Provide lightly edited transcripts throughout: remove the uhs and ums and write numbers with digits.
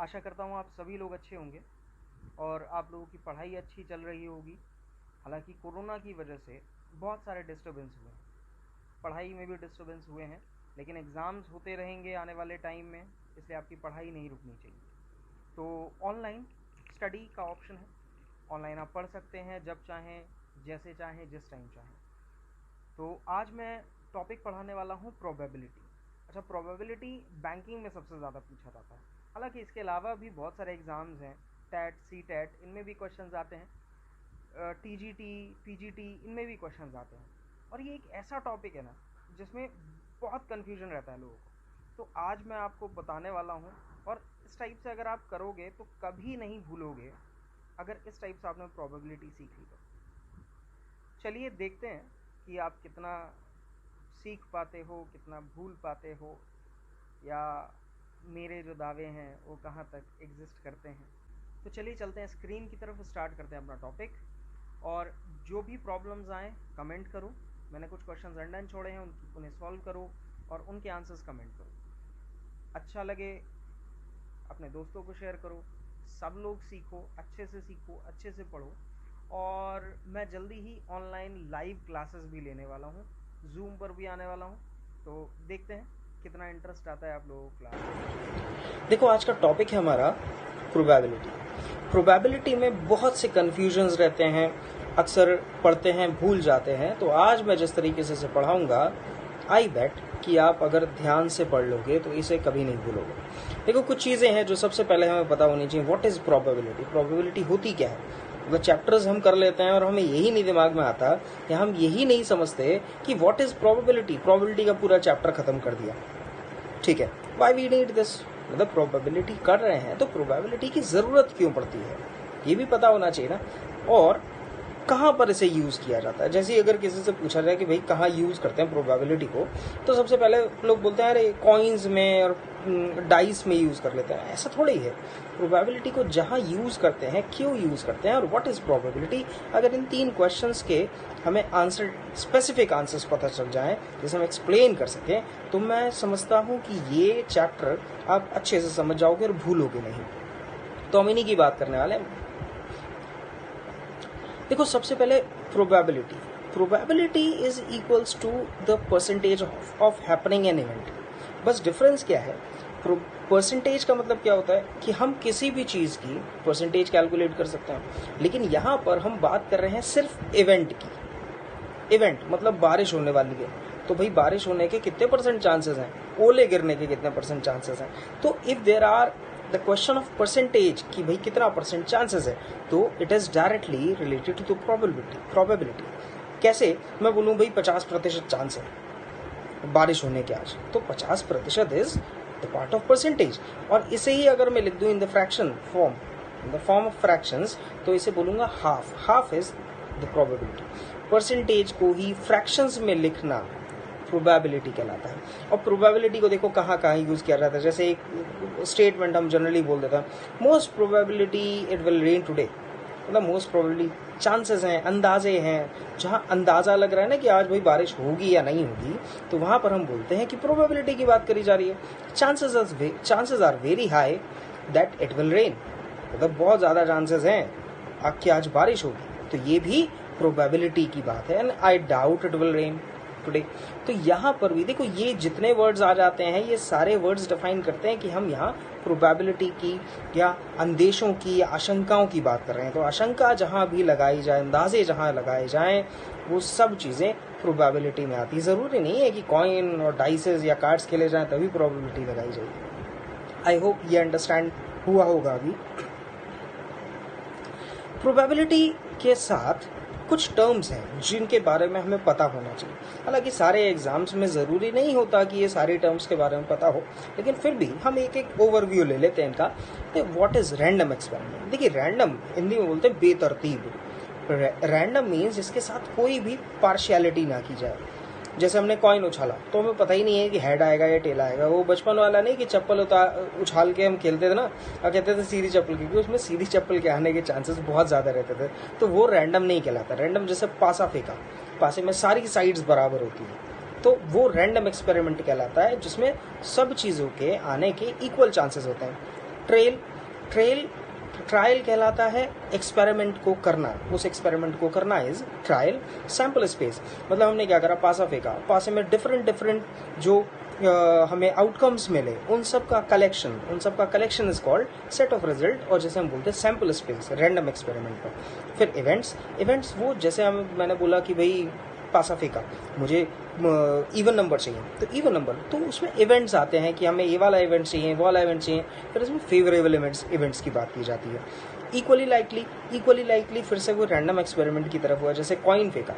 आशा करता हूँ आप सभी लोग अच्छे होंगे और आप लोगों की पढ़ाई अच्छी चल रही होगी। हालांकि कोरोना की वजह से बहुत सारे डिस्टरबेंस हुए हैं, पढ़ाई में भी डिस्टरबेंस हुए हैं, लेकिन एग्ज़ाम्स होते रहेंगे आने वाले टाइम में, इसलिए आपकी पढ़ाई नहीं रुकनी चाहिए। तो ऑनलाइन स्टडी का ऑप्शन है, ऑनलाइन आप पढ़ सकते हैं जब चाहें, जैसे चाहें, जिस टाइम चाहें। तो आज मैं टॉपिक पढ़ाने वाला हूँ प्रोबेबिलिटी। अच्छा, प्रोबेबिलिटी बैंकिंग में सबसे ज़्यादा पूछा जाता है। हालांकि इसके अलावा भी बहुत सारे एग्ज़ाम्स हैं, टैट, सी टैट, इनमें भी क्वेश्चंस आते हैं, T G T, P G T, इनमें भी क्वेश्चंस आते हैं। और ये एक ऐसा टॉपिक है ना जिसमें बहुत कन्फ्यूजन रहता है लोगों को। तो आज मैं आपको बताने वाला हूँ, और इस टाइप से अगर आप करोगे तो कभी नहीं भूलोगे, अगर इस टाइप से आपने प्रोबेबिलिटी सीख ली तो। चलिए देखते हैं कि आप कितना सीख पाते हो, कितना भूल पाते हो, या मेरे जो दावे हैं वो कहाँ तक एग्जिस्ट करते हैं। तो चलिए चलते हैं स्क्रीन की तरफ, स्टार्ट करते हैं अपना टॉपिक। और जो भी प्रॉब्लम्स आए कमेंट करो, मैंने कुछ क्वेश्चंस अनडन छोड़े हैं, उन्हें सॉल्व करो और उनके आंसर्स कमेंट करो। अच्छा लगे अपने दोस्तों को शेयर करो, सब लोग सीखो, अच्छे से पढ़ो। और मैं जल्दी ही ऑनलाइन लाइव क्लासेस भी लेने वाला हूँ, जूम पर भी आने वाला हूँ। तो देखते हैं कितना इंटरेस्ट आता है आप लोगों को क्लास। देखो, आज का टॉपिक है हमारा प्रोबेबिलिटी। प्रोबेबिलिटी में बहुत से कन्फ्यूजन्स रहते हैं, अक्सर पढ़ते हैं भूल जाते हैं। तो आज मैं जिस तरीके से पढ़ाऊंगा, आई बेट कि आप अगर ध्यान से पढ़ लोगे तो इसे कभी नहीं भूलोगे। देखो, कुछ चीज़ें हैं जो सबसे पहले हमें पता होनी चाहिए। What is probability? प्रोबेबिलिटी होती क्या है? अगर चैप्टर्स हम कर लेते हैं और हमें यही नहीं दिमाग में आता, या हम यही नहीं समझते कि व्हाट इज़ प्रोबेबिलिटी, प्रोबेबिलिटी का पूरा चैप्टर खत्म कर दिया। ठीक है, वाई वी नीड दिस? मतलब प्रोबेबिलिटी कर रहे हैं तो प्रोबेबिलिटी की ज़रूरत क्यों पड़ती है, ये भी पता होना चाहिए ना। और कहाँ पर इसे यूज़ किया जाता है। जैसे अगर किसी से पूछा जाए कि भाई कहाँ यूज़ करते हैं प्रोबेबिलिटी को, तो सबसे पहले लोग बोलते हैं अरे कॉइन्स में और डाइस में यूज़ कर लेते हैं। ऐसा थोड़ा ही है। प्रोबेबिलिटी को जहाँ यूज़ करते हैं, क्यों यूज़ करते हैं, और व्हाट इज़ प्रोबेबिलिटी, अगर इन 3 क्वेश्चंस के हमें आंसर, स्पेसिफिक आंसर्स पता चल जाएं, जिसे हम एक्सप्लेन कर सकें, तो मैं समझता हूँ कि ये चैप्टर आप अच्छे से समझ जाओगे और भूलोगे नहीं। तो हम इन्हीं की बात करने वाले हैं। देखो, सबसे पहले probability is equals to the percentage of happening an event. बस डिफरेंस क्या है? परसेंटेज का मतलब क्या होता है कि हम किसी भी चीज़ की परसेंटेज कैलकुलेट कर सकते हैं, लेकिन यहाँ पर हम बात कर रहे हैं सिर्फ इवेंट की। इवेंट मतलब बारिश होने वाली है, तो भाई बारिश होने के कितने परसेंट चांसेस हैं, ओले गिरने के कितने परसेंट चांसेस हैं। तो if there are the question of percentage कि भाई कितना परसेंट चांसेस है, तो it is directly related to probability. कैसे? मैं बोलूँ भाई 50% चांस है बारिश होने के आज, तो 50% is the part of percentage. और इसे ही अगर मैं लिख दूं in the fraction form, in the form of fractions, तो इसे बोलूंगा half is the probability. Percentage को ही फ्रैक्शंस में लिखना प्रोबेबिलिटी कहलाता है। और प्रोबेबिलिटी को देखो कहाँ कहाँ यूज किया जाता है। जैसे एक स्टेटमेंट हम जनरली बोल देते हैं, most probability it will rain today. मतलब मोस्ट प्रोबेबिलिटी, चांसेस हैं, अंदाजे हैं। जहाँ अंदाजा लग रहा है ना कि आज भाई बारिश होगी या नहीं होगी, तो वहां पर हम बोलते हैं कि प्रोबेबिलिटी की बात करी जा रही है। Chances are very high that it will rain. मतलब बहुत ज्यादा चांसेस हैं कि आज बारिश होगी, तो ये भी प्रोबेबिलिटी की बात है। And I doubt it will rain today. तो यहाँ पर भी देखो, ये जितने वर्ड्स आ जाते हैं, ये सारे वर्ड्स डिफाइन करते हैं कि हम यहाँ प्रोबेबिलिटी की या अंदेशों की या आशंकाओं की बात कर रहे हैं। तो आशंका जहाँ भी लगाई जाए, अंदाजे जहाँ लगाए जाएं, वो सब चीज़ें प्रोबेबिलिटी में आती। ज़रूरी नहीं है कि कॉइन और डाइसेस या कार्ड्स खेले जाएं तभी प्रोबेबिलिटी लगाई जाएगी। आई होप ये अंडरस्टैंड हुआ होगा अभी। प्रोबेबिलिटी के साथ कुछ टर्म्स हैं जिनके बारे में हमें पता होना चाहिए। हालांकि सारे एग्जाम्स में ज़रूरी नहीं होता कि ये सारे टर्म्स के बारे में पता हो, लेकिन फिर भी हम एक एक ओवरव्यू ले लेते हैं इनका। तो व्हाट इज़ रैंडम एक्सपेरिमेंट? देखिए, रैंडम हिंदी में बोलते हैं बेतरतीब। रैंडम मीन्स जिसके साथ कोई भी पार्शियलिटी ना की जाए। जैसे हमने कॉइन उछाला, तो हमें पता ही नहीं है कि हेड आएगा या टेल आएगा। वो बचपन वाला नहीं कि चप्पल उछाल के हम खेलते थे ना, और कहते थे सीधी चप्पल, क्योंकि उसमें सीधी चप्पल के आने के चांसेस बहुत ज़्यादा रहते थे। तो वो रैंडम नहीं कहलाता। रैंडम जैसे पासा फेंका, पासे में सारी साइड्स बराबर होती है, तो वो रैंडम एक्सपेरिमेंट कहलाता है, जिसमें सब चीज़ों के आने के इक्वल चांसेस होते हैं। ट्रायल कहलाता है एक्सपेरिमेंट को करना, उस एक्सपेरिमेंट को करना इज ट्रायल। सैंपल स्पेस मतलब हमने क्या करा, पासा फेंका, पासे में डिफरेंट जो हमें आउटकम्स मिले उन सब का collection is called set of result, और जैसे हम बोलते हैं सैंपल स्पेस रैंडम एक्सपेरिमेंट पर। फिर इवेंट्स वो जैसे मैंने बोला कि भाई पासा फेंका, मुझे इवन नंबर चाहिए, तो इवन नंबर, तो उसमें इवेंट्स आते हैं कि हमें ये वाला इवेंट चाहिए, वो वाला इवेंट चाहिए, फिर उसमें फेवरेबल इवेंट्स की बात की जाती है। इक्वली लाइकली फिर से वो रैंडम एक्सपेरिमेंट की तरफ हुआ, जैसे कॉइन फेंका,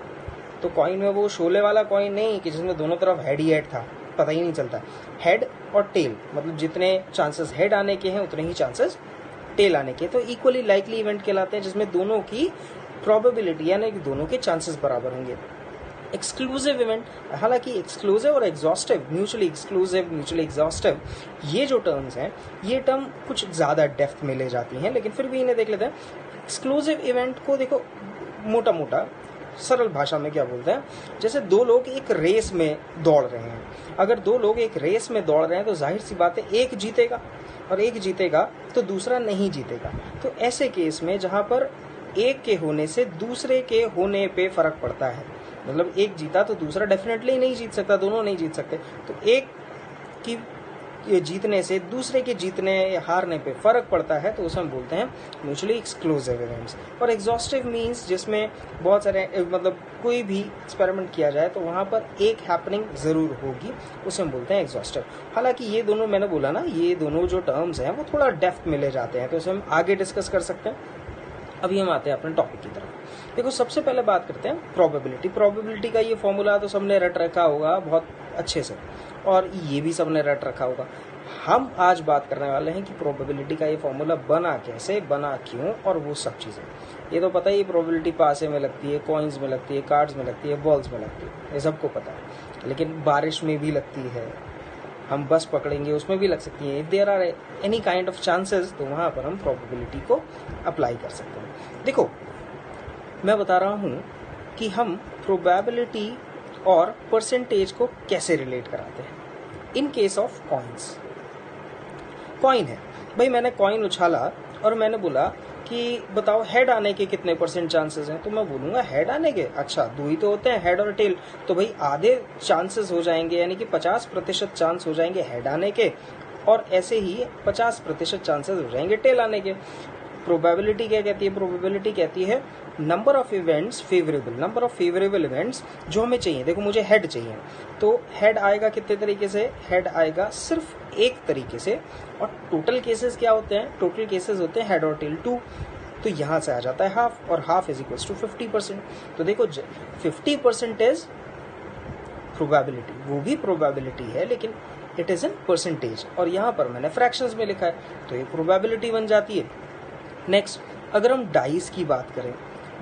तो कॉइन में वो शोले वाला कॉइन नहीं कि जिसमें दोनों तरफ हेड ही हेड था, पता ही नहीं चलता। हेड और टेल मतलब जितने चांसेस हेड आने के हैं उतने ही चांसेस टेल आने के, तो इक्वली लाइकली इवेंट कहलाते हैं जिसमें दोनों की प्रोबेबिलिटी यानी कि दोनों के चांसेस बराबर होंगे। एक्सक्लूसिव इवेंट, हालांकि एक्सक्लूसिव और exhaustive, mutually exclusive mutually exhaustive, ये जो टर्म्स हैं ये टर्म कुछ ज़्यादा डेप्थ में ले जाती हैं, लेकिन फिर भी इन्हें देख लेते हैं। एक्सक्लूसिव इवेंट को देखो मोटा सरल भाषा में क्या बोलते हैं, जैसे दो लोग एक रेस में दौड़ रहे हैं, अगर दो लोग एक रेस में दौड़ रहे हैं तो जाहिर सी बात है एक जीतेगा और एक जीतेगा तो दूसरा नहीं जीतेगा। तो ऐसे केस में जहां पर एक के होने से दूसरे के होने पे फर्क पड़ता है, मतलब एक जीता तो दूसरा डेफिनेटली नहीं जीत सकता, दोनों नहीं जीत सकते, तो एक की जीतने से दूसरे के जीतने या हारने पे फर्क पड़ता है, तो उसे हम बोलते हैं म्यूचुअली एक्सक्लूसिव इवेंट्स। और एग्जॉस्टिव मींस जिसमें बहुत सारे मतलब कोई भी एक्सपेरिमेंट किया जाए तो वहाँ पर एक हैपनिंग ज़रूर होगी, उसे हम बोलते हैं एग्जॉस्टिव। हालांकि ये दोनों मैंने बोला ना, ये दोनों जो टर्म्स हैं वो थोड़ा डेप्थ में ले जाते हैं, तो उसे हम आगे डिस्कस कर सकते हैं। अभी हम आते हैं अपने टॉपिक की तरफ। देखो सबसे पहले बात करते हैं प्रोबेबिलिटी का ये फॉर्मूला तो सबने रट रखा होगा बहुत अच्छे से, और ये भी सबने रट रखा होगा। हम आज बात करने वाले हैं कि प्रोबेबिलिटी का ये फॉर्मूला बना कैसे, बना क्यों, और वो सब चीज़ें। ये तो पता ही, प्रोबेबिलिटी पासे में लगती है, कॉइन्स में लगती है, कार्ड्स में लगती है, बॉल्स में लगती है, ये सबको पता है। लेकिन बारिश में भी लगती है, हम बस पकड़ेंगे उसमें भी लग सकती है। If there are any kind of chances, तो वहाँ पर हम प्रोबेबिलिटी को अप्लाई कर सकते हैं। देखो मैं बता रहा हूँ कि हम प्रोबेबिलिटी और परसेंटेज को कैसे रिलेट कराते हैं। इन केस ऑफ कॉइन्स, कॉइन है भाई, मैंने कॉइन उछाला और मैंने बोला कि बताओ हेड आने के कितने % चांसेस हैं, तो मैं बोलूंगा हेड आने के, अच्छा दो ही तो होते हैं हेड और टेल, तो भाई आधे चांसेस हो जाएंगे, यानी कि 50% चांस हो जाएंगे हेड आने के, और ऐसे ही 50% चांसेस हो जाएंगे टेल आने के। प्रोबेबिलिटी क्या कहती है, प्रोबेबिलिटी कहती है number of events favourable events जो हमें चाहिए। देखो मुझे हेड चाहिए, तो हेड आएगा कितने तरीके से, हेड आएगा सिर्फ एक तरीके से, और टोटल केसेस क्या होते हैं, टोटल केसेस होते हैं हेड और टेल 2, तो यहाँ से आ जाता है हाफ, और हाफ इज इक्वल्स टू 50%। तो देखो 50% इज प्रोबेबिलिटी, वो भी प्रोबेबिलिटी है लेकिन इट इज इन परसेंटेज, और यहाँ पर मैंने फ्रैक्शंस में लिखा है, तो ये प्रोबेबिलिटी बन जाती है। नेक्स्ट, अगर हम डाइस की बात करें,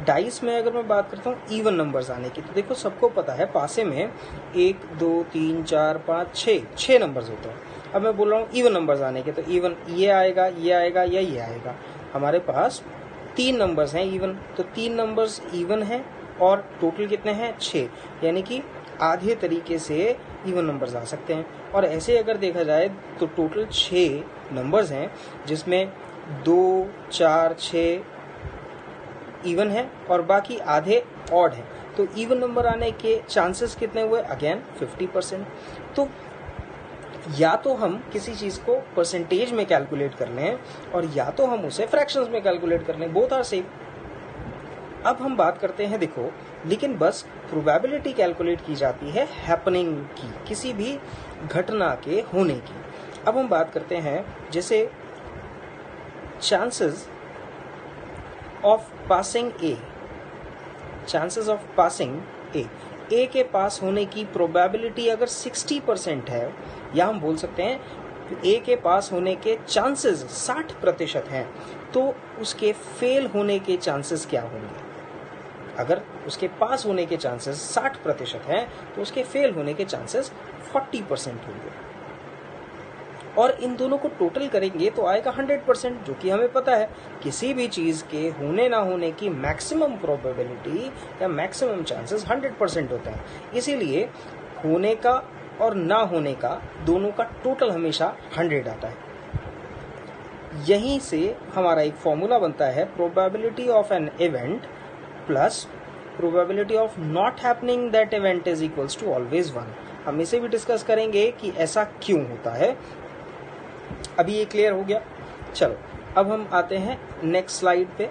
डाइस में अगर मैं बात करता हूँ इवन नंबर्स आने की, तो देखो सबको पता है पासे में 1 2 3 4 5 6 नंबर्स होते हैं। अब मैं बोल रहा हूँ इवन नंबर्स आने के, तो इवन ये आएगा या ये आएगा। हमारे पास 3 नंबर्स हैं इवन, तो 3 नंबर्स इवन हैं और टोटल कितने हैं 6, यानी कि आधे तरीके से इवन नंबर्स आ सकते हैं। और ऐसे अगर देखा जाए तो टोटल 6 नंबर्स हैं जिसमें 2 4 6 इवन है और बाकी आधे ऑड है, तो इवन नंबर आने के चांसेस कितने हुए, अगेन 50%। तो या तो हम किसी चीज को परसेंटेज में कैलकुलेट कर लें और या तो हम उसे फ्रैक्शंस में कैलकुलेट कर लें, बोथ आर सेम। अब हम बात करते हैं, देखो लेकिन बस प्रोबेबिलिटी कैलकुलेट की जाती है हैपनिंग की, किसी भी घटना के होने की। अब हम बात करते हैं जैसे chances of passing A, chances of passing A के पास होने की प्रोबेबिलिटी अगर 60% है, या हम बोल सकते हैं ए के पास होने के चांसेस 60% हैं, तो उसके फेल होने के चांसेस क्या होंगे। अगर उसके पास होने के चांसेस 60% हैं, तो उसके फेल होने के चांसेस 40% होंगे। और इन दोनों को टोटल करेंगे तो आएगा 100%, जो कि हमें पता है किसी भी चीज के होने ना होने की मैक्सिमम प्रोबेबिलिटी या मैक्सिमम चांसेस 100% होते हैं। इसीलिए होने का और ना होने का दोनों का टोटल हमेशा 100 आता है। यहीं से हमारा एक फॉर्मूला बनता है, probability of an event plus probability of not happening that event is equals to always 1। हम इसे भी डिस्कस करेंगे कि ऐसा क्यों होता है। अभी ये क्लियर हो गया। चलो अब हम आते हैं नेक्स्ट स्लाइड पे।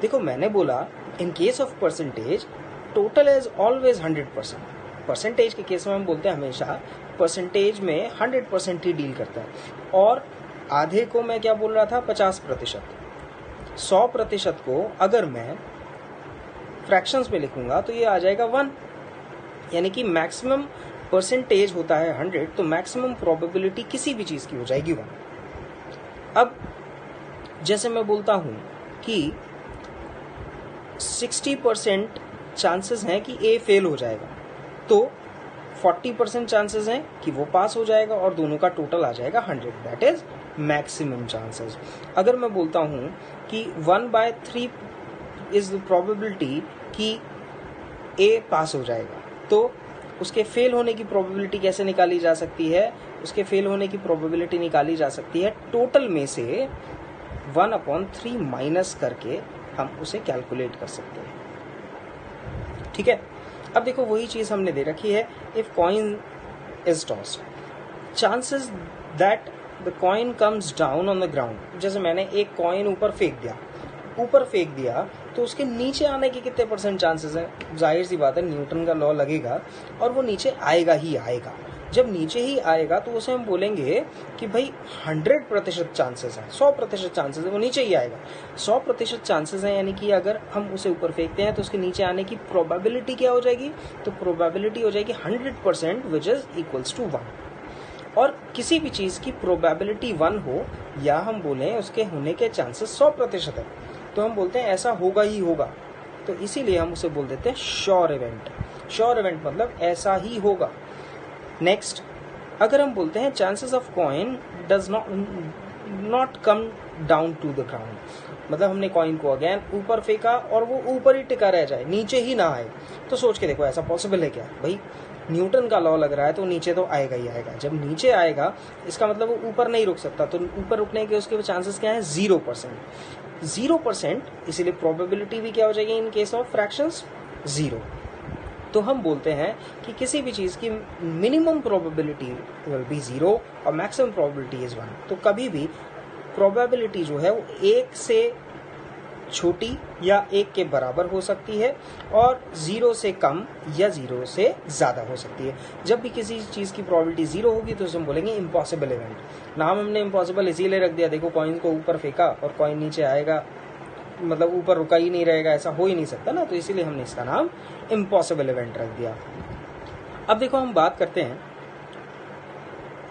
देखो मैंने बोला इन case of percentage total is always 100%। Percentage के केस में हम बोलते हैं हमेशा परसेंटेज में 100% ही डील करता है, और आधे को मैं क्या बोल रहा था 50%। 100% को अगर मैं फ्रैक्शंस में लिखूंगा तो ये आ जाएगा 1, यानी कि मैक्सिमम परसेंटेज होता है 100, तो मैक्सिमम प्रोबेबिलिटी किसी भी चीज की हो जाएगी 1। अब जैसे मैं बोलता हूं कि 60% चांसेस हैं कि ए फेल हो जाएगा, तो 40% चांसेस हैं कि वो पास हो जाएगा, और दोनों का टोटल आ जाएगा 100, दैट इज मैक्सिमम चांसेस। अगर मैं बोलता हूं कि 1/3 इज द प्रोबेबिलिटी कि ए पास हो जाएगा, तो उसके फेल होने की प्रोबेबिलिटी कैसे निकाली जा सकती है? उसके फेल होने की प्रोबेबिलिटी निकाली जा सकती है टोटल में से 1/3 माइनस करके हम उसे कैलकुलेट कर सकते हैं। ठीक है, अब देखो वही चीज हमने दे रखी है, if coin is tossed chances that the coin comes down on the ground. जैसे मैंने एक कॉइन ऊपर फेंक दिया तो उसके नीचे आने के कितने परसेंट चांसेस हैं? जाहिर सी बात है न्यूटन का लॉ लगेगा और वो नीचे आएगा ही आएगा। जब नीचे ही आएगा तो उसे हम बोलेंगे कि भाई 100% चांसेस है, 100% चांसेस है वो नीचे ही आएगा। 100% चांसेस है, यानी कि अगर हम उसे ऊपर फेंकते हैं तो उसके नीचे आने की प्रोबेबिलिटी क्या हो जाएगी? तो प्रोबेबिलिटी हो जाएगी 100%, विच इज इक्वल्स टू 1। और किसी भी चीज की प्रोबेबिलिटी 1 हो या हम बोलें उसके होने के चांसेस 100% है, तो हम बोलते हैं ऐसा होगा ही होगा, तो इसीलिए हम उसे बोल देते हैं श्योर इवेंट। श्योर इवेंट मतलब ऐसा ही होगा। नेक्स्ट, अगर हम बोलते हैं chances of coin does not come down to the ground, मतलब हमने कॉइन को अगेन ऊपर फेंका और वो ऊपर ही टिका रह जाए, नीचे ही ना आए, तो सोच के देखो ऐसा पॉसिबल है क्या? भाई न्यूटन का लॉ लग रहा है तो नीचे तो आएगा ही आएगा। जब नीचे आएगा इसका मतलब वो ऊपर नहीं रुक सकता, तो ऊपर रुकने के उसके चांसेस क्या है? 0%। इसीलिए प्रोबेबिलिटी भी क्या हो जाएगी इन केस ऑफ फ्रैक्शंस? 0। तो हम बोलते हैं कि किसी भी चीज की मिनिमम प्रोबेबिलिटी विल बी 0 और मैक्सिमम प्रोबेबिलिटी इज 1। तो कभी भी प्रोबेबिलिटी जो है वो 1 से छोटी या 1 के बराबर हो सकती है, और 0 से कम या 0 से ज्यादा हो सकती है। जब भी किसी चीज की प्रोबेबिलिटी 0 होगी तो उसे हम बोलेंगे इम्पॉसिबल इवेंट। नाम हमने इम्पॉसिबल इसीलिए रख दिया, देखो कॉइन को ऊपर फेंका और कॉइन नीचे आएगा, मतलब ऊपर रुका ही नहीं रहेगा, ऐसा हो ही नहीं सकता ना, तो इसीलिए हमने इसका नाम इम्पॉसिबल इवेंट रख दिया। अब देखो हम बात करते हैं,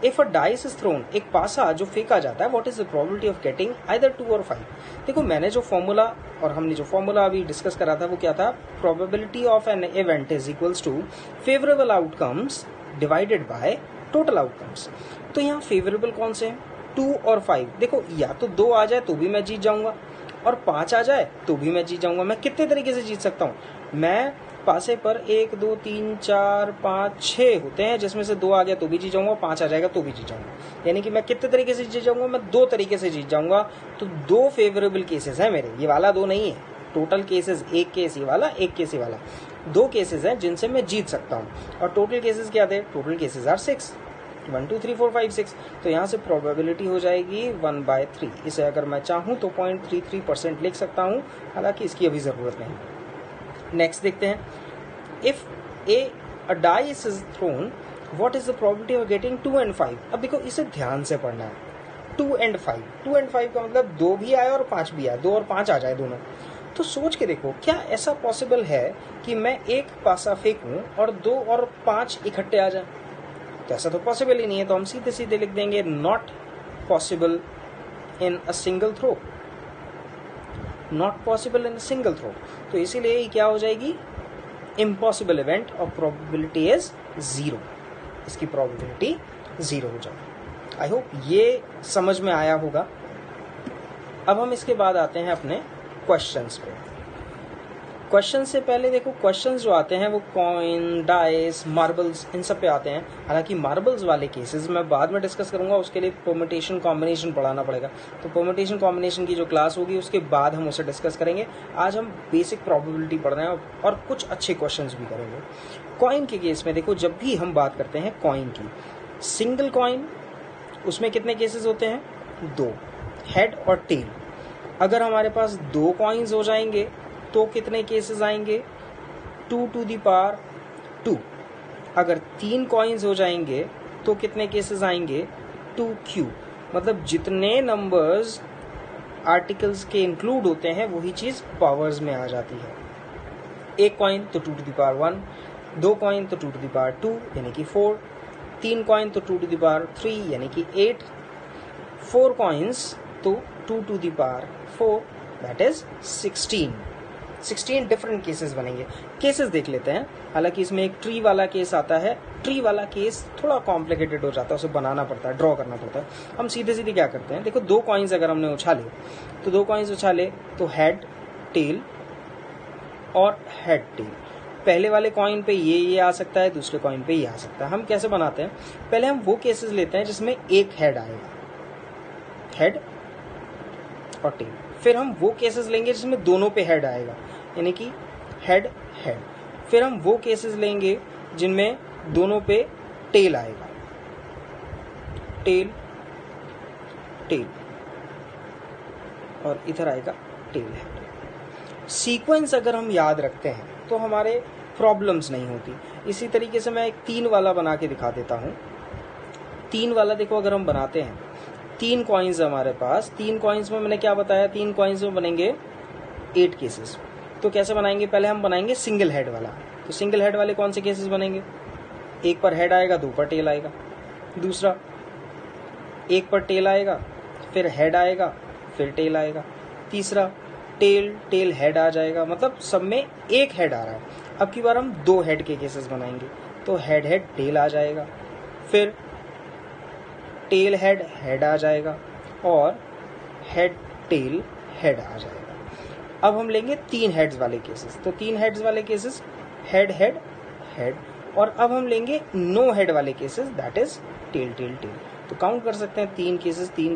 if a dice is throne, एक पासा जो फेंका जाता है, what is the probability of getting either 2 और 5। देखो मैंने जो फॉर्मूला और हमने जो फॉर्मूला अभी डिस्कस करा था वो क्या था? Probability of an event is equals to favourable outcomes divided by total outcomes. तो यहाँ फेवरेबल कौन से हैं? 2 और 5। देखो या तो 2 आ जाए तो भी मैं जीत जाऊंगा, और 5 आ जाए तो भी मैं जीत जाऊंगा। मैं कितने तरीके से जीत सकता हूँ? मैं पासे पर 1 2 3 4 5 6 होते हैं, जिसमें से 2 आ गया तो भी जीत जाऊंगा, 5 आ जाएगा तो भी जीत जाऊंगा। यानी कि मैं कितने तरीके से जीत जाऊंगा? मैं 2 तरीके से जीत जाऊंगा। तो 2 फेवरेबल केसेस हैं मेरे, ये वाला 2 नहीं है। टोटल केसेस, एक केस ये वाला, एक केस ये वाला, 2 केसेस हैं जिनसे मैं जीत सकता हूँ। और टोटल केसेस क्या थे? Total cases are 6, 1 2 3 4 5 6। तो यहाँ से प्रोबेबिलिटी हो जाएगी 1/3। इसे अगर मैं चाहूँ तो 0.33% लिख सकता हूँ, हालांकि इसकी अभी जरूरत नहीं। नेक्स्ट देखते हैं, if a dice is throne what is the probability of getting 2 and 5। अब देखो इसे ध्यान से पढ़ना है। 2 and 5, 2 and 5 का मतलब 2 भी आए और 5 भी आए, 2 और 5 आ जाए दोनों। तो सोच के देखो, क्या ऐसा पॉसिबल है कि मैं एक पासा फेंकूं और 2 और 5 इकट्ठे आ जाए? तो ऐसा तो पॉसिबल ही नहीं है, तो हम सीधे सीधे लिख देंगे not possible in a single throw. Not possible in a single throw, तो इसीलिए ये क्या हो जाएगी? इम्पॉसिबल इवेंट, और प्रोबेबिलिटी इज 0। इसकी प्रोबेबिलिटी 0 हो जाएगी। आई होप ये समझ में आया होगा। अब हम इसके बाद आते हैं अपने क्वेश्चंस पे। क्वेश्चन से पहले देखो, क्वेश्चन जो आते हैं वो कॉइन, डाइस, मार्बल्स, इन सब पे आते हैं। हालांकि मार्बल्स वाले केसेस मैं बाद में डिस्कस करूंगा, उसके लिए परम्यूटेशन कॉम्बिनेशन पढ़ाना पड़ेगा। तो परम्यूटेशन कॉम्बिनेशन की जो क्लास होगी उसके बाद हम उसे डिस्कस करेंगे। आज हम बेसिक प्रोबेबिलिटी पढ़ रहे हैं और कुछ अच्छे क्वेश्चन भी करेंगे। कॉइन के केस में देखो, जब भी हम बात करते हैं कॉइन की, सिंगल कॉइन, उसमें कितने केसेस होते हैं? 2, हेड और टेल। अगर हमारे पास 2 कॉइन्स हो जाएंगे तो कितने केसेस आएंगे? 2 टू द पावर 2। अगर 3 कॉइन्स हो जाएंगे तो कितने केसेस आएंगे? 2 मतलब जितने नंबर्स आर्टिकल्स के इंक्लूड होते हैं वही चीज पावर्स में आ जाती है। 1 कॉइन तो 2 टू द पावर 1, 2 कॉइन तो 2 टू द पावर 2 यानी कि 4, 3 कॉइन तो 2 टू द पावर 3 यानी कि 8, 4 कॉइन्स तो 2 to the power 4 that is 16 different cases बनेंगे। केसेस देख लेते हैं। हालांकि इसमें एक ट्री वाला केस आता है। ट्री वाला केस थोड़ा कॉम्प्लिकेटेड हो जाता है, उसे बनाना पड़ता है, ड्रॉ करना पड़ता है। हम सीधे सीधे क्या करते हैं, देखो 2 कॉइन्स अगर हमने उछाले तो 2 कॉइन्स उछाले तो हेड टेल और हेड टेल। पहले वाले कॉइन पे ये आ सकता है, दूसरे कॉइन पे ये आ सकता है। हम कैसे बनाते हैं? पहले हम वो केसेस लेते हैं जिसमें एक हेड आएगा, हेड और टेल। फिर हम वो केसेस लेंगे जिसमें दोनों पे हेड आएगा, यानी कि हेड हेड। फिर हम वो केसेस लेंगे जिनमें दोनों पे टेल आएगा, टेल टेल, और इधर आएगा टेल हेड। सीक्वेंस अगर हम याद रखते हैं तो हमारे प्रॉब्लम्स नहीं होती। इसी तरीके से मैं एक 3 वाला बना के दिखा देता हूँ। 3 वाला देखो, अगर हम बनाते हैं, 3 कॉइन्स हमारे पास, 3 कॉइन्स में मैंने क्या बताया, 3 कॉइन्स में बनेंगे 8 केसेस। तो कैसे बनाएंगे? पहले हम बनाएंगे सिंगल हेड वाला। तो सिंगल हेड वाले कौन से केसेस बनेंगे? 1 पर हेड आएगा, 2 पर टेल आएगा। दूसरा, 1 पर टेल आएगा, फिर हेड आएगा, फिर टेल आएगा। तीसरा, टेल टेल हेड आ जाएगा, मतलब सब में एक हेड आ रहा है। अब की बार हम 2 हेड के केसेस बनाएंगे, तो हेड हेड टेल आ जाएगा, फिर टेल हेड हेड आ जाएगा, और हेड टेल हेड आ जाएगा। अब हम लेंगे 3 हेड्स वाले केसेस। तो 3 हेड्स वाले केसेस हेड हेड हेड, और अब हम लेंगे नो हेड वाले cases, that is tail tail tail. तो काउंट कर सकते हैं 3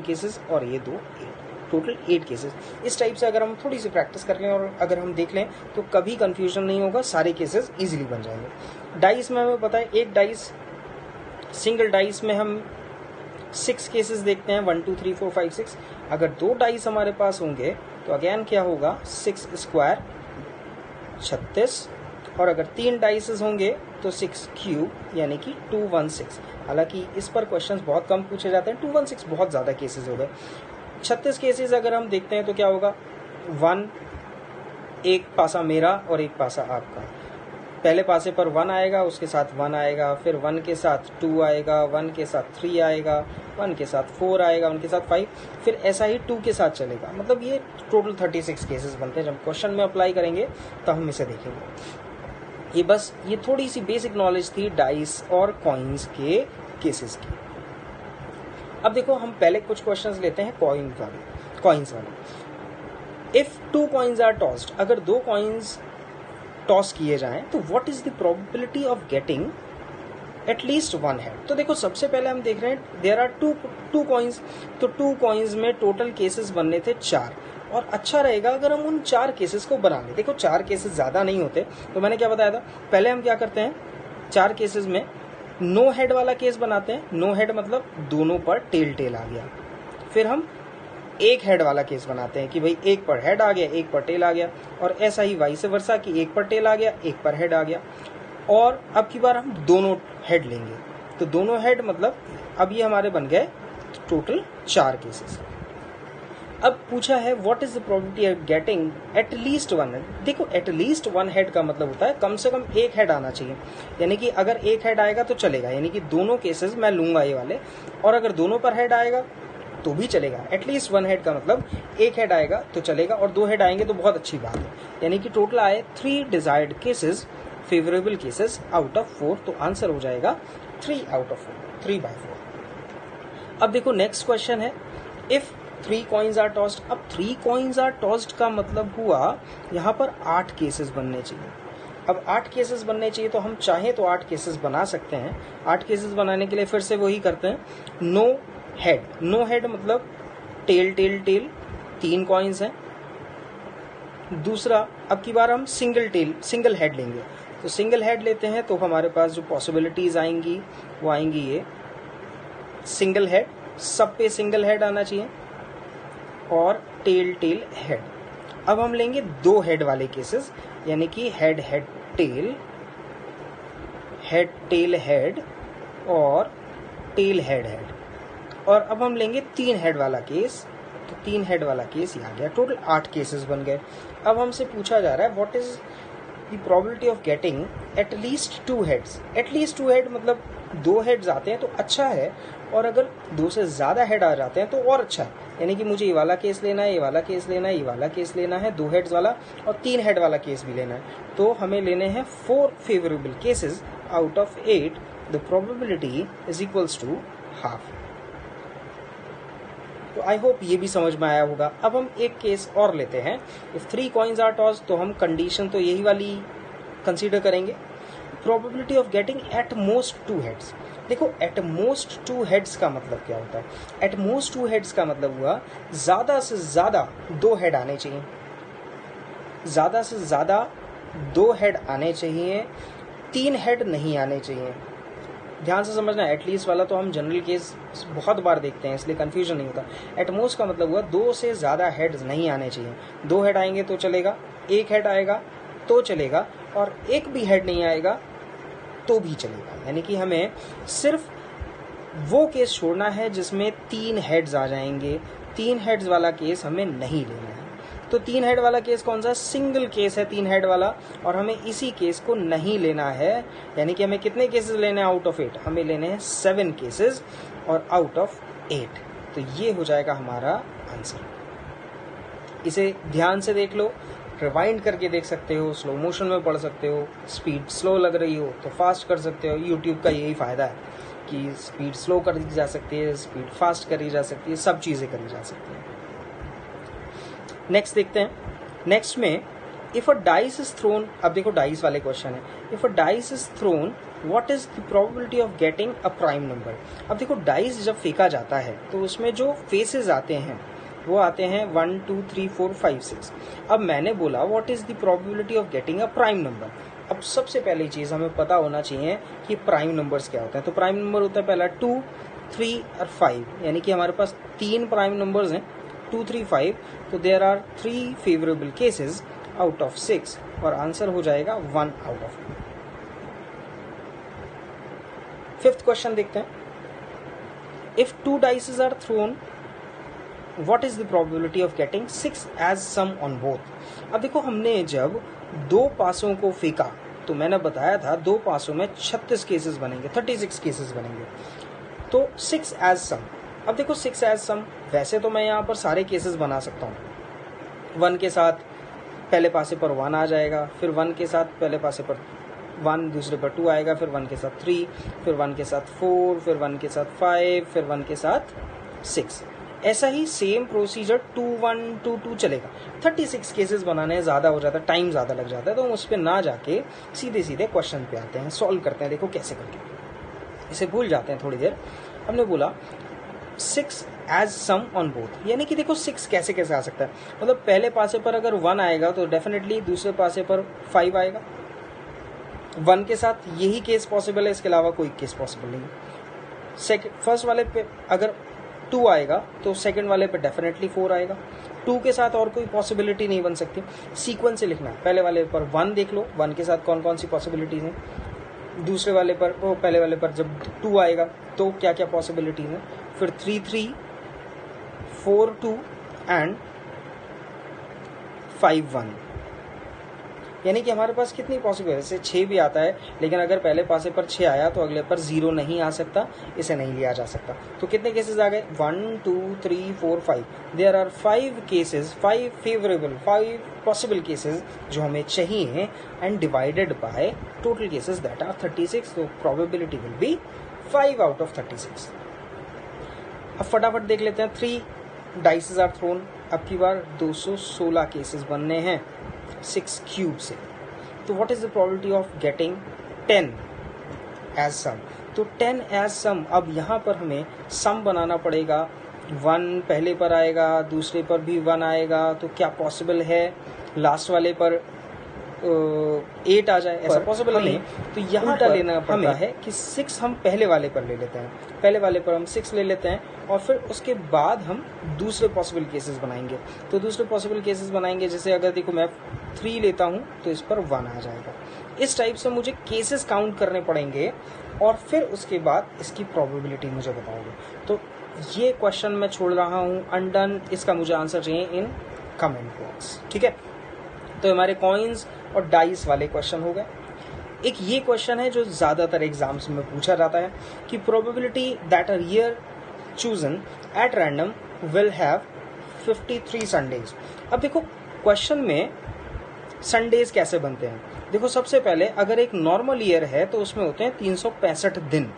केसेस और ये 2, 8, टोटल 8 केसेस। इस टाइप से अगर हम थोड़ी सी प्रैक्टिस कर लें और अगर हम देख लें तो कभी कंफ्यूजन नहीं होगा, सारे केसेस इजीली बन जाएंगे। डाइस में हमें पता है, एक डाइस, सिंगल डाइस में हम 6 केसेस देखते हैं, 1 2 3 4 5 6। अगर 2 डाइस हमारे पास होंगे तो अगेन क्या होगा, 6 स्क्वायर 36, और अगर 3 डाइसेस होंगे तो 6 क्यूब यानी कि 216। हालांकि इस पर क्वेश्चंस बहुत कम पूछे जाते हैं, 216 बहुत ज़्यादा केसेस हो गए। 36 केसेस अगर हम देखते हैं तो क्या होगा, 1, एक पासा मेरा और एक पासा आपका। पहले पासे पर 1 आएगा, उसके साथ 1 आएगा, फिर 1 के साथ 2 आएगा, 1 के साथ 3 आएगा, 1 के साथ 4 आएगा, 1 के साथ 5, फिर ऐसा ही 2 के साथ चलेगा। मतलब ये टोटल 36 केसेस बनते हैं। जब क्वेश्चन में अप्लाई करेंगे तो हम इसे देखेंगे। ये बस ये थोड़ी सी बेसिक नॉलेज थी डाइस और कॉइन्स के केसेस की। अब देखो, हम पहले कुछ क्वेश्चंस लेते हैं कॉइन्स वाले। इफ 2 कॉइन्स आर टॉस्ड, अगर 2 कॉइन्स टॉस किए जाएं तो what is the probability of getting at least 1 head. तो देखो, सबसे पहले हम देख रहे हैं देयर आर टू कॉइन्स। तो 2 कॉइन्स में टोटल केसेस बनने थे 4, और अच्छा रहेगा अगर हम उन 4 केसेस को बना लें। देखो 4 केसेस ज्यादा नहीं होते, तो मैंने क्या बताया था, पहले हम क्या करते हैं, 4 केसेस में नो हेड वाला केस बनाते हैं। नो हेड मतलब दोनों पर टेल टेल आ गया। फिर हम 1 हेड वाला केस बनाते हैं कि भाई 1 पर हेड आ गया, 1 पर टेल आ गया, और ऐसा ही वाइस वर्सा कि 1 पर टेल आ गया, 1 पर हेड आ गया। और अब की बार हम दोनों हेड लेंगे, तो दोनों हेड मतलब अब ये हमारे बन गए टोटल 4 केसेस। अब पूछा है what is the probability of getting at least 1 head. देखो, एटलीस्ट 1 हेड का मतलब होता है कम से कम 1 हेड आना चाहिए, यानी कि अगर 1 हेड आएगा तो चलेगा, यानी कि दोनों केसेस मैं लूंगा ये वाले, और अगर दोनों पर हेड आएगा तो भी चलेगा। एटलीस्ट 1 हेड का मतलब 1 हेड आएगा तो चलेगा, और 2 हेड आएंगे तो बहुत अच्छी बात है। यानी कि टोटल आए 3 desired cases, favourable cases out of 4। तो आंसर हो जाएगा 3 आउट ऑफ 4, 3/4। अब देखो नेक्स्ट क्वेश्चन है, इफ 3 कॉइन्स आर टॉस्ड। अब 3 कॉइन्स आर टॉस्ड का मतलब हुआ यहाँ पर 8 केसेस बनने चाहिए। अब 8 केसेस बनने चाहिए तो हम चाहें तो 8 केसेस बना सकते हैं। 8 केसेस बनाने के लिए फिर से वही करते हैं, नो हेड। नो हेड मतलब टेल टेल टेल, 3 कॉइन्स हैं। दूसरा, अब की बार हम सिंगल हेड लेंगे। तो सिंगल हेड लेते हैं तो हमारे पास जो पॉसिबिलिटीज आएंगी वो आएंगी ये सिंगल हेड, सब पे सिंगल हेड आना चाहिए, और टेल टेल हेड। अब हम लेंगे 2 हेड वाले केसेस, यानी कि head head tail, head tail head और टेल हेड हेड। और अब हम लेंगे 3 हेड वाला केस, तो 3 हेड वाला केस ये आ गया। टोटल 8 केसेस बन गए। अब हमसे पूछा जा रहा है what is the probability of getting at least 2 heads. At least 2 head मतलब 2 हेड्स आते हैं तो अच्छा है, और अगर 2 से ज्यादा हेड आ जाते हैं तो और अच्छा है। यानी कि मुझे ये वाला केस लेना है, ये वाला केस लेना है, ये वाला केस लेना है, 2 हेड्स वाला और 3 हेड वाला केस भी लेना है। तो हमें लेने हैं 4 favourable cases out of 8। The probability is equals to half. तो आई होप ये भी समझ में आया होगा। अब हम एक केस और लेते हैं। इफ 3 कॉइन्स आर टॉस, तो हम कंडीशन तो यही वाली कंसीडर करेंगे, probability of getting at most 2 heads. देखो एट मोस्ट 2 हेड्स का मतलब क्या होता है? एट मोस्ट 2 हेड्स का मतलब हुआ ज्यादा से ज्यादा 2 हेड आने चाहिए, ज्यादा से ज्यादा 2 हेड आने चाहिए, 3 हेड नहीं आने चाहिए। ध्यान से समझना, एटलीस्ट वाला तो हम जनरल केस बहुत बार देखते हैं, इसलिए कंफ्यूजन नहीं होता। एटमोस्ट का मतलब हुआ 2 से ज्यादा हेड्स नहीं आने चाहिए। 2 हेड आएंगे तो चलेगा, 1 हेड आएगा तो चलेगा, और 1 भी हेड नहीं आएगा तो भी चलेगा। यानी कि हमें सिर्फ वो केस छोड़ना है जिसमें 3 हेड्स आ जाएंगे। 3 हेड्स वाला केस हमें नहीं लेना है। तो 3 हेड वाला केस कौन सा? सिंगल केस है 3 हेड वाला, और हमें इसी केस को नहीं लेना है। यानी कि हमें कितने केसेस लेने हैं आउट ऑफ 8? हमें लेने हैं 7 केसेस और आउट ऑफ 8। तो ये हो जाएगा हमारा आंसर। इसे ध्यान से देख लो, रिवाइंड करके देख सकते हो, स्लो मोशन में पढ़ सकते हो, स्पीड स्लो लग रही हो तो फास्ट कर सकते हो। यूट्यूब का यही फायदा है कि स्पीड स्लो करी जा सकती है, स्पीड फास्ट करी जा सकती है, सब चीजें करी जा सकती है। नेक्स्ट देखते हैं। नेक्स्ट में if a dice is throne, अब देखो डाइस वाले क्वेश्चन है। If a dice is throne what is the probability of getting a prime number. अब देखो डाइस जब फेंका जाता है तो उसमें जो फेसेस आते हैं वो आते हैं 1 2 3 4 5 6। अब मैंने बोला what is the probability of getting a prime number. अब सबसे पहली चीज हमें पता होना चाहिए कि प्राइम नंबर्स क्या होते हैं। तो प्राइम नंबर होता है पहला 2 3 और 5, यानी कि हमारे पास 3 प्राइम नंबर्स हैं 2 3 5। तो there are 3 favourable cases out of 6, और आंसर हो जाएगा 1 आउट ऑफ 2। फिफ्थ क्वेश्चन देखते हैं। If 2 dices are thrown what is the probability of getting 6 as sum on both. अब देखो हमने जब 2 पासों को फेंका तो मैंने बताया था 2 पासों में 36 केसेस बनेंगे, 36 केसेस बनेंगे। तो 6 एज सम, अब देखो 6 एज सम, वैसे तो मैं यहाँ पर सारे केसेस बना सकता हूँ। 1 के साथ पहले पासे पर 1 आ जाएगा, फिर 1 के साथ पहले पासे पर 1, दूसरे पर 2 आएगा, फिर 1 के साथ 3, फिर 1 के साथ 4, फिर 1 के साथ 5, फिर 1 के साथ 6। ऐसा ही सेम प्रोसीजर 2 1 2 2 चलेगा। 36 केसेस बनाने ज़्यादा हो जाता है, टाइम ज़्यादा लग जाता है, तो हम उस पर ना जाके सीधे सीधे क्वेश्चन पे आते हैं, सॉल्व करते हैं। देखो कैसे करके, इसे भूल जाते हैं थोड़ी देर। हमने बोला 6 एज सम ऑन बोथ, यानी कि देखो 6 कैसे कैसे आ सकता है। मतलब पहले पासे पर अगर 1 आएगा तो डेफिनेटली दूसरे पासे पर 5 आएगा। 1 के साथ यही केस पॉसिबल है, इसके अलावा कोई केस पॉसिबल नहीं है। फर्स्ट वाले पे अगर 2 आएगा तो सेकंड वाले पे डेफिनेटली 4 आएगा। 2 के साथ और कोई पॉसिबिलिटी नहीं बन सकती। सीक्वेंस से लिखना है, पहले वाले पर 1 देख लो, 1 के साथ कौन कौन सी पॉसिबिलिटीज हैं। दूसरे वाले पर पहले वाले पर जब 2 आएगा तो क्या क्या पॉसिबिलिटीज हैं। फिर 3 3 4 2 एंड 5 1, यानी कि हमारे पास कितनी पॉसिबल है। जैसे 6 भी आता है, लेकिन अगर पहले पासे पर 6 आया तो अगले पर 0 नहीं आ सकता, इसे नहीं लिया जा सकता। तो कितने केसेस आ गए? 1 2 3 4 5। There are 5 cases, 5 favourable, 5 possible cases जो हमें चाहिए, and divided by total cases that are 36। तो probability will be 5 out of 36। अब फटाफट देख लेते हैं। 3 डाइसेस आर थ्रोन, अब की बार 216 केसेस बनने हैं 6 क्यूब से। तो what is the probability of getting 10 as sum? तो 10 एज सम, अब यहाँ पर हमें सम बनाना पड़ेगा। 1 पहले पर आएगा, दूसरे पर भी 1 आएगा, तो क्या पॉसिबल है लास्ट वाले पर 8 आ जाए? ऐसा पॉसिबल नहीं है। तो यहाँ पर लेना पड़ता है कि 6 हम पहले वाले पर ले लेते हैं, पहले वाले पर हम 6 ले लेते हैं और फिर उसके बाद हम दूसरे पॉसिबल केसेस बनाएंगे। तो दूसरे पॉसिबल केसेस बनाएंगे, जैसे अगर देखो मैं 3 लेता हूँ तो इस पर 1 आ जाएगा। इस टाइप से मुझे केसेस काउंट करने पड़ेंगे और फिर उसके बाद इसकी प्रोबेबिलिटी मुझे बताओगे। तो ये क्वेश्चन मैं छोड़ रहा हूँ अनडन, इसका मुझे आंसर चाहिए इन कमेंट बॉक्स, ठीक है। तो हमारे कॉइन्स और डाइस वाले क्वेश्चन हो गए। एक ये क्वेश्चन है जो ज़्यादातर एग्जाम्स में पूछा जाता है कि probability that a year chosen at random will have 53 Sundays. अब देखो क्वेश्चन में संडेज कैसे बनते हैं। देखो सबसे पहले अगर एक नॉर्मल ईयर है तो उसमें होते हैं 365 दिन।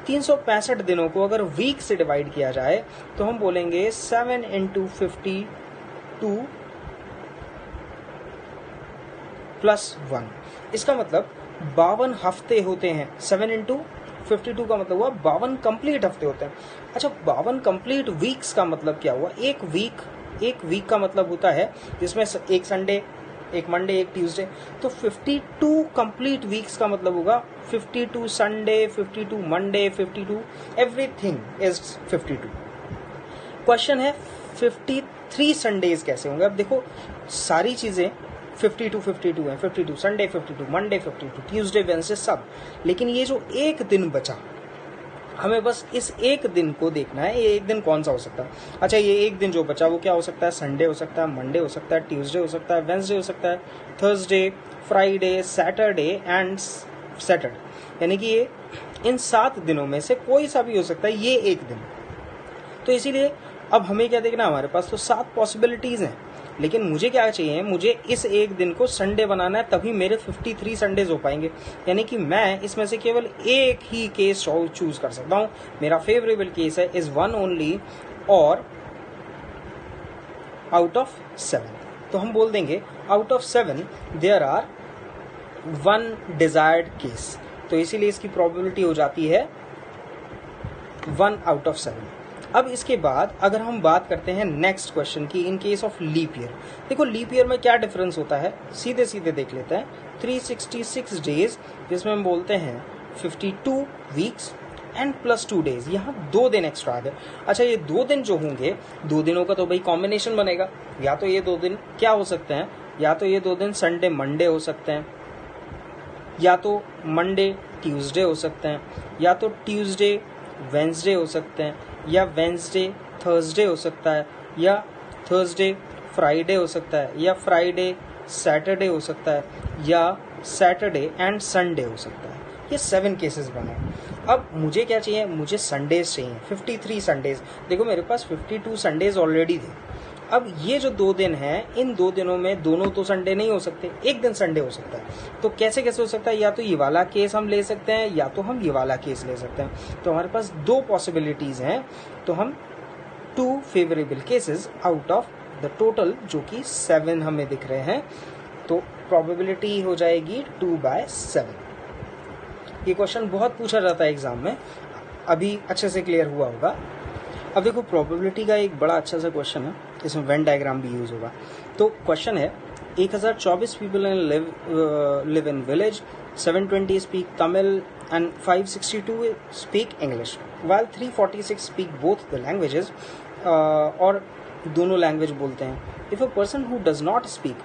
365 दिनों को अगर वीक से डिवाइड किया जाए तो हम बोलेंगे 7 × 52 + 1। इसका मतलब 52 हफ्ते होते हैं। 7 × 52 का मतलब हुआ 52 कंप्लीट हफ्ते होते हैं। अच्छा, 52 कंप्लीट वीक्स का मतलब क्या हुआ? एक वीक का मतलब होता है जिसमें एक संडे, एक मंडे, एक ट्यूसडे। तो 52 कंप्लीट वीक्स का मतलब होगा 52 Sunday, 52 Monday, 52 everything is 52। Question है 53 संडेज कैसे होंगे? अब देखो सारी चीजें 52 है, 52 संडे, 52 मंडे, 52 ट्यूसडे, वेडनेसडे सब। लेकिन ये जो एक दिन बचा, हमें बस इस एक दिन को देखना है, ये एक दिन कौन सा हो सकता है। अच्छा, ये एक दिन जो बचा वो क्या हो सकता है? संडे हो सकता है, मंडे हो सकता है, ट्यूसडे हो सकता है, वेडनेसडे हो सकता है, Thursday, Friday, Saturday and Saturday. यानी कि ये इन 7 दिनों में से कोई सा भी हो सकता है, ये एक दिन। तो इसीलिए अब हमें क्या देखना है, हमारे पास तो 7 पॉसिबिलिटीज हैं, लेकिन मुझे क्या चाहिए? मुझे इस एक दिन को संडे बनाना है, तभी मेरे 53 संडेज हो पाएंगे। यानी कि मैं इसमें से केवल एक ही केस चूज कर सकता हूँ। मेरा फेवरेबल केस है इज 1 ओनली और आउट ऑफ 7। तो हम बोल देंगे out of 7 there are 1 desired case. तो इसीलिए इसकी प्रोबेबिलिटी हो जाती है 1 आउट ऑफ 7। अब इसके बाद अगर हम बात करते हैं नेक्स्ट क्वेश्चन की, in case of leap year. देखो लीप ईयर में क्या डिफरेंस होता है, सीधे सीधे देख लेते हैं। 366 डेज जिसमें हम बोलते हैं 52 वीक्स एंड +2 डेज। यहाँ 2 दिन एक्स्ट्रा आ गए। अच्छा, ये 2 दिन जो होंगे, 2 दिनों का तो भाई कॉम्बिनेशन बनेगा। या तो ये 2 दिन क्या हो सकते हैं, या तो ये 2 दिन संडे मंडे हो सकते हैं, या तो मंडे ट्यूसडे हो सकते हैं, या तो ट्यूसडे वेडनेसडे हो सकते हैं, या वेडनेसडे थर्सडे हो सकता है, या थर्सडे फ्राइडे हो सकता है, या फ्राइडे सैटरडे हो सकता है, या सैटरडे एंड संडे हो सकता है। ये 7 केसेस बने। अब मुझे क्या चाहिए? मुझे संडेज चाहिए, 53 संडेज। देखो मेरे पास 52 संडेज ऑलरेडी थे। अब ये जो 2 दिन हैं, इन 2 दिनों में दोनों तो संडे नहीं हो सकते, एक दिन संडे हो सकता है। तो कैसे कैसे हो सकता है? या तो ये वाला केस हम ले सकते हैं, या तो हम ये वाला केस ले सकते हैं। तो हमारे पास 2 पॉसिबिलिटीज हैं। तो हम 2 favourable cases out of the total जो कि 7 हमें दिख रहे हैं। तो प्रोबेबिलिटी हो जाएगी 2/7। ये क्वेश्चन बहुत पूछा जाता है एग्जाम में, अभी अच्छे से क्लियर हुआ होगा। अब देखो प्रोबेबिलिटी का एक बड़ा अच्छा सा क्वेश्चन है, इसमें वेन डायग्राम भी यूज होगा। तो क्वेश्चन है 1024 people live in village, 720 speak Tamil and 562 speak English, while 346 speak both the languages, और दोनों लैंग्वेज बोलते हैं। If a person who does not speak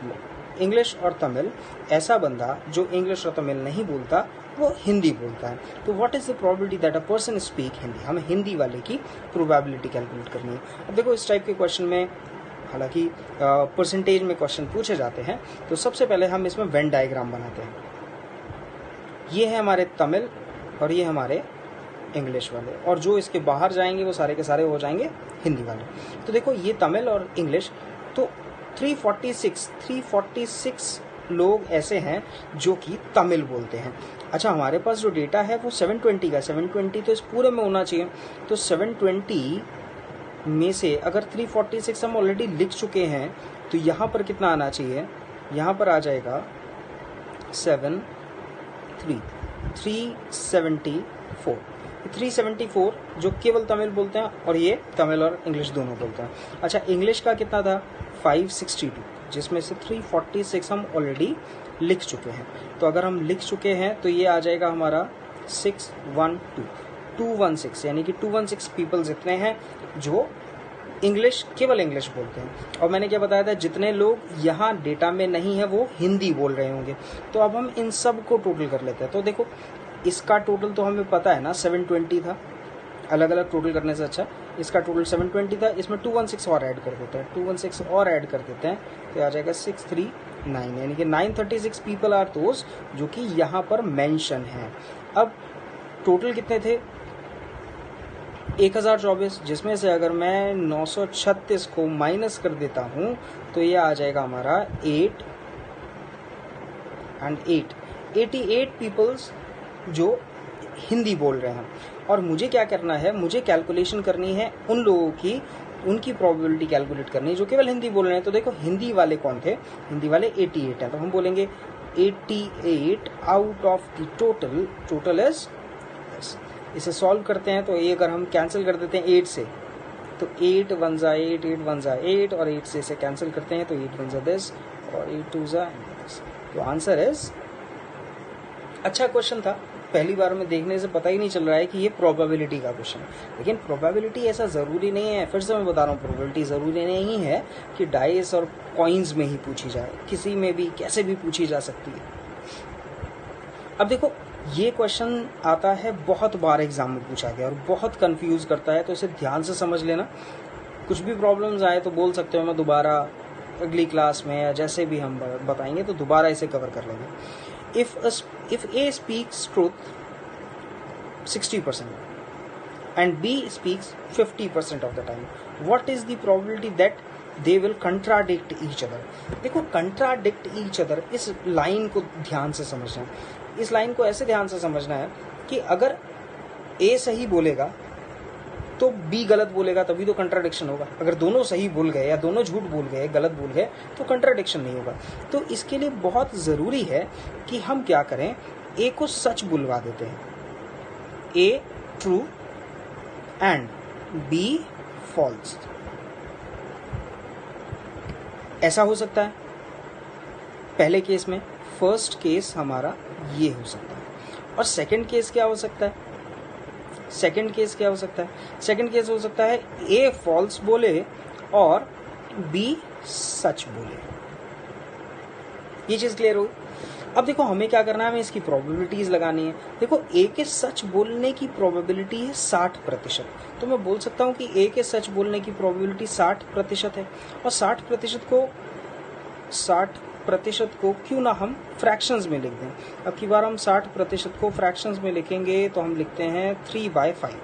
English और तमिल, ऐसा बंदा जो इंग्लिश और तमिल नहीं बोलता वो हिंदी बोलता है, तो what is the probability that a person speak Hindi? हमें हिंदी वाले की प्रोबेबिलिटी कैलकुलेट करनी है। अब देखो इस टाइप के क्वेश्चन में हालांकि परसेंटेज में क्वेश्चन पूछे जाते हैं, तो सबसे पहले हम इसमें वेन डायग्राम बनाते हैं। ये है हमारे तमिल और ये हमारे इंग्लिश वाले, और जो इसके बाहर जाएंगे वो सारे के सारे हो जाएंगे हिंदी वाले। तो देखो ये तमिल और इंग्लिश, तो 346 लोग ऐसे हैं जो कि तमिल बोलते हैं। अच्छा, हमारे पास जो डेटा है वो 720 का, 720 तो इस पूरे में होना चाहिए। तो 720 में से अगर 346 हम ऑलरेडी लिख चुके हैं तो यहाँ पर कितना आना चाहिए, यहाँ पर आ जाएगा 374 374 जो केवल तमिल बोलते हैं, और ये तमिल और इंग्लिश दोनों बोलते हैं। अच्छा, इंग्लिश का कितना था 562, जिसमें से 346 हम ऑलरेडी लिख चुके हैं। तो अगर हम लिख चुके हैं तो ये आ जाएगा हमारा 216, यानी कि 216 पीपल्स इतने हैं जो इंग्लिश, केवल इंग्लिश बोलते हैं। और मैंने क्या बताया था, जितने लोग यहाँ डेटा में नहीं है वो हिंदी बोल रहे होंगे। तो अब हम इन सब को टोटल कर लेते हैं। तो देखो इसका टोटल तो हमें पता है ना 720 था, अलग अलग टोटल करने से अच्छा इसका टोटल 720 था, इसमें 216 और ऐड कर देते हैं, 216 और ऐड कर देते हैं तो आ जाएगा 639, यानी कि 936 पीपल आर दोज जो कि यहाँ पर मेंशन हैं। अब टोटल कितने थे 1024, जिसमें से अगर मैं 936 को माइनस कर देता हूँ तो ये आ जाएगा हमारा 8 and 88 पीपल्स जो हिंदी बोल रहे हैं। और मुझे क्या करना है, मुझे कैलकुलेशन करनी है उन लोगों की, उनकी प्रोबेबिलिटी कैलकुलेट करनी है जो केवल हिंदी बोल रहे हैं। तो देखो हिंदी वाले कौन थे, हिंदी वाले 88 हैं, तो हम बोलेंगे 88 out of the total is, इसे सॉल्व करते हैं तो ये अगर हम कैंसिल कर देते हैं 8 से तो 8 1 जा 8, 8 1 जा 8 और 8 से इसे कैंसिल करते हैं तो 8 1 जा 10 और 8 2 जा 10। तो आंसर इज, अच्छा क्वेश्चन था, पहली बार में देखने से पता ही नहीं चल रहा है कि ये प्रोबेबिलिटी का क्वेश्चन है। लेकिन प्रोबेबिलिटी ऐसा ज़रूरी नहीं है, फिर से मैं बता रहा हूँ, प्रोबेबिलिटी ज़रूरी नहीं है कि डाइस और कॉइन्स में ही पूछी जाए, किसी में भी कैसे भी पूछी जा सकती है। अब देखो ये क्वेश्चन आता है बहुत बार एग्जाम में पूछा गया और बहुत कंफ्यूज करता है, तो इसे ध्यान से समझ लेना। कुछ भी प्रॉब्लम्स आए तो बोल सकते हो, मैं दोबारा अगली क्लास में या जैसे भी हम बताएंगे तो दोबारा इसे कवर कर लेंगे। If A speaks truth 60% and B speaks 50% of the time, what is the probability that they will contradict each other? देखो contradict each other, इस लाइन को ध्यान से समझना है। इस लाइन को ऐसे ध्यान से समझना है कि अगर A सही बोलेगा तो B गलत बोलेगा, तभी तो कंट्राडिक्शन होगा। अगर दोनों सही बोल गए या दोनों झूठ बोल गए, गलत बोल गए, तो कंट्राडिक्शन नहीं होगा। तो इसके लिए बहुत ज़रूरी है कि हम क्या करें, A को सच बुलवा देते हैं, A true and B false. ऐसा हो सकता है पहले केस में, फर्स्ट केस हमारा ये हो सकता है। और सेकंड केस क्या हो सकता है, सेकंड केस क्या हो सकता है, सेकंड केस हो सकता है A फॉल्स बोले और B सच बोले। ये चीज क्लियर हो। अब देखो हमें क्या करना है, हमें इसकी प्रोबेबिलिटीज लगानी है। देखो A के सच बोलने की प्रोबेबिलिटी है 60%, तो मैं बोल सकता हूँ कि A के सच बोलने की प्रोबेबिलिटी 60% है। और 60% को क्यों ना हम फ्रैक्शंस में लिख दें। अब की बार हम 60% को फ्रैक्शंस में लिखेंगे तो हम लिखते हैं 3/5,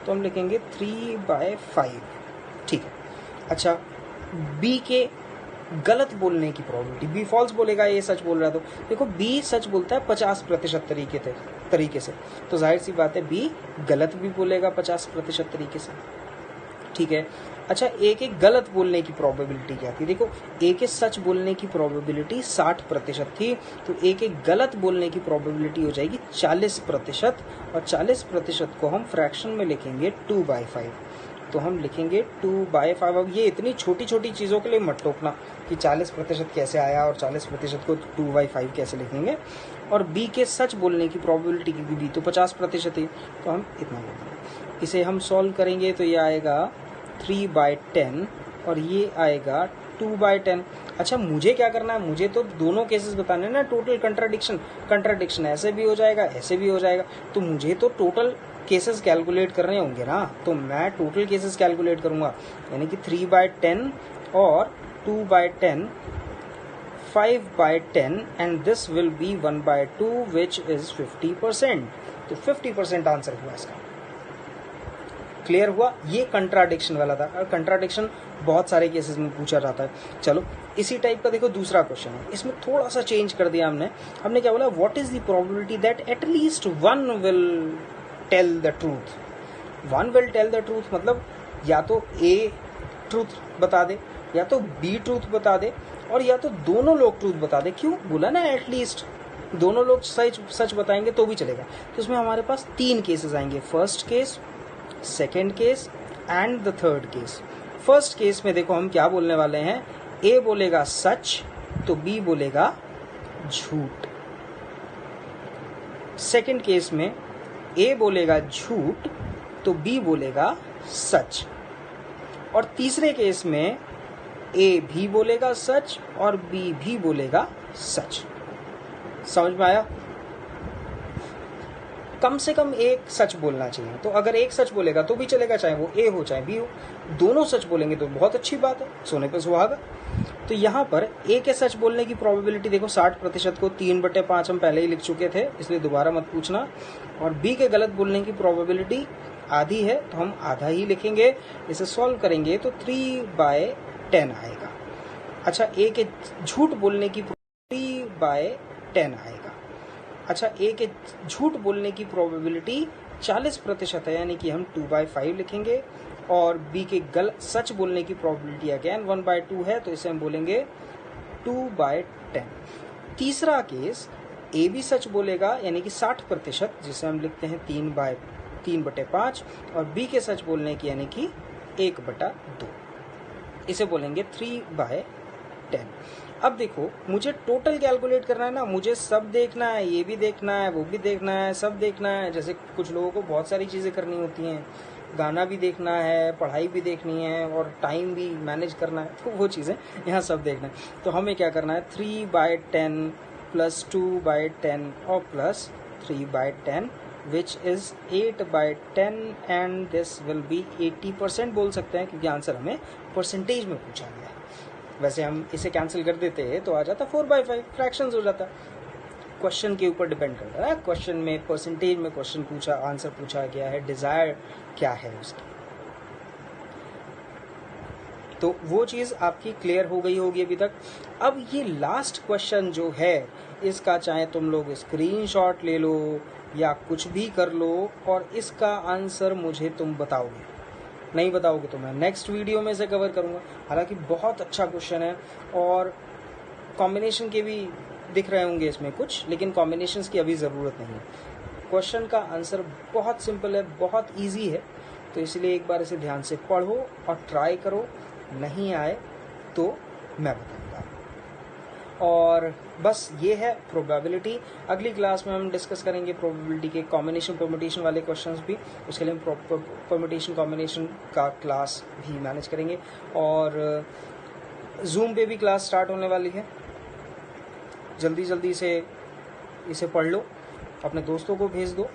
तो हम लिखेंगे 3/5, ठीक है। अच्छा, B के गलत बोलने की प्रोबेबिलिटी, B फॉल्स बोलेगा, A सच बोल रहा है, तो देखो B सच बोलता है 50% तरीके से, तो जाहिर सी बात है B गलत भी बोलेगा 50% तरीके से, ठीक है। अच्छा, A के गलत बोलने की प्रोबेबिलिटी क्या थी, देखो A के सच बोलने की प्रोबेबिलिटी 60% थी, तो A के गलत बोलने की प्रोबेबिलिटी हो जाएगी 40%, और 40% को हम फ्रैक्शन में लिखेंगे 2/5, तो हम लिखेंगे 2/5। अब ये इतनी छोटी छोटी चीज़ों के लिए मत टोकना कि 40% कैसे आया और 40% को 2/5 कैसे लिखेंगे। और B के सच बोलने की प्रोबेबिलिटी की भी तो 50% थी, तो हम इतना लिखेंगे। इसे हम सॉल्व करेंगे तो ये आएगा 3/10 और ये आएगा 2/10। अच्छा, मुझे क्या करना है, मुझे तो दोनों केसेस बताने हैं ना, टोटल कंट्राडिक्शन ऐसे भी हो जाएगा, ऐसे भी हो जाएगा, तो मुझे तो टोटल केसेस कैलकुलेट करने होंगे ना, तो मैं टोटल केसेस कैलकुलेट करूंगा, यानी कि 3/10 और 2/10, 5/10 and this will be 1/2 which is 50%, तो 50% आंसर हुआ इसका। क्लियर हुआ, ये कंट्राडिक्शन वाला था। कंट्राडिक्शन बहुत सारे केसेस में पूछा जाता है। चलो इसी टाइप का देखो दूसरा क्वेश्चन है, इसमें थोड़ा सा चेंज कर दिया हमने क्या बोला, what is the probability that at least one will tell the truth. One will tell the truth मतलब या तो ए ट्रूथ बता दे, या तो बी ट्रूथ बता दे, और या तो दोनों लोग ट्रूथ बता दे। क्यों बोला ना, एटलीस्ट दोनों लोग सच बताएंगे तो भी चलेगा। तो इसमें हमारे पास 3 केसेस आएंगे, first case, second case and the third case. First case में देखो हम क्या बोलने वाले हैं, ए बोलेगा सच तो बी बोलेगा झूठ। सेकेंड केस में ए बोलेगा झूठ तो बी बोलेगा सच। और तीसरे केस में ए भी बोलेगा सच और बी भी बोलेगा सच। समझ में आया? कम से कम एक सच बोलना चाहिए। तो अगर एक सच बोलेगा तो भी चलेगा, चाहे वो ए हो चाहे बी हो। दोनों सच बोलेंगे तो बहुत अच्छी बात है, सोने पे सुहागा। तो यहाँ पर ए के सच बोलने की प्रोबेबिलिटी देखो 60% को 3/5 हम पहले ही लिख चुके थे, इसलिए दोबारा मत पूछना। और बी के गलत बोलने की प्रोबेबिलिटी आधी है तो हम आधा ही लिखेंगे। इसे सॉल्व करेंगे तो 3/10 आएगा। अच्छा, ए के झूठ बोलने की 3/10 आएगा। अच्छा, ए के झूठ बोलने की प्रोबेबिलिटी 40% है, यानी कि हम 2/5 लिखेंगे। और बी के सच बोलने की प्रोबेबिलिटी अगेन 1/2 है, तो इसे हम बोलेंगे 2/10। तीसरा केस, ए भी सच बोलेगा यानी कि 60%, जिसे हम लिखते हैं 3/5, और बी के सच बोलने की यानी कि 1/2, इसे बोलेंगे 3/10। अब देखो मुझे टोटल कैलकुलेट करना है ना, मुझे सब देखना है, ये भी देखना है, वो भी देखना है, सब देखना है। जैसे कुछ लोगों को बहुत सारी चीज़ें करनी होती हैं, गाना भी देखना है, पढ़ाई भी देखनी है और टाइम भी मैनेज करना है, तो वो चीज़ें यहाँ सब देखना है। तो हमें क्या करना है, 3/10 प्लस 2/10 और plus 3/10 which is 8/10 and this will be 80% बोल सकते हैं, क्योंकि आंसर हमें परसेंटेज में पूछा गया है। वैसे हम इसे कैंसिल कर देते तो आ जाता 4/5, फ्रैक्शंस हो जाता। क्वेश्चन के ऊपर डिपेंड करता है, क्वेश्चन में परसेंटेज में क्वेश्चन पूछा, आंसर पूछा गया है, डिजायर क्या है उसकी। तो वो चीज़ आपकी क्लियर हो गई होगी अभी तक। अब ये लास्ट क्वेश्चन जो है, इसका चाहे तुम लोग स्क्रीनशॉट ले लो या कुछ भी कर लो, और इसका आंसर मुझे तुम बताओगे। नहीं बताओगे तो मैं नेक्स्ट वीडियो में से कवर करूँगा। हालांकि बहुत अच्छा क्वेश्चन है, और कॉम्बिनेशन के भी दिख रहे होंगे इसमें कुछ, लेकिन कॉम्बिनेशंस की अभी ज़रूरत नहीं है। क्वेश्चन का आंसर बहुत सिंपल है, बहुत इजी है, तो इसलिए एक बार इसे ध्यान से पढ़ो और ट्राई करो। नहीं आए तो मैं बताऊंगा। और बस ये है प्रोबेबिलिटी। अगली क्लास में हम डिस्कस करेंगे प्रोबेबिलिटी के कॉम्बिनेशन परम्यूटेशन वाले क्वेश्चंस भी। उसके लिए हम परम्यूटेशन कॉम्बिनेशन का क्लास भी मैनेज करेंगे। और जूम पे भी क्लास स्टार्ट होने वाली है, जल्दी से इसे पढ़ लो, अपने दोस्तों को भेज दो।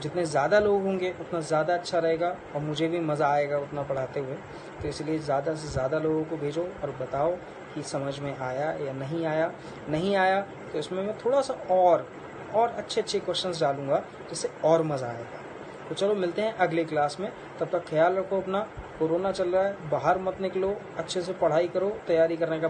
जितने ज़्यादा लोग होंगे उतना ज़्यादा अच्छा रहेगा, और मुझे भी मज़ा आएगा उतना पढ़ाते हुए। तो इसलिए ज़्यादा से ज़्यादा लोगों को भेजो और बताओ कि समझ में आया या नहीं आया। नहीं आया तो इसमें मैं थोड़ा सा और अच्छे क्वेश्चंस डालूंगा, जिससे और मज़ा आएगा। तो चलो मिलते हैं अगले क्लास में। तब तक ख्याल रखो अपना। कोरोना चल रहा है, बाहर मत निकलो, अच्छे से पढ़ाई करो, तैयारी करने का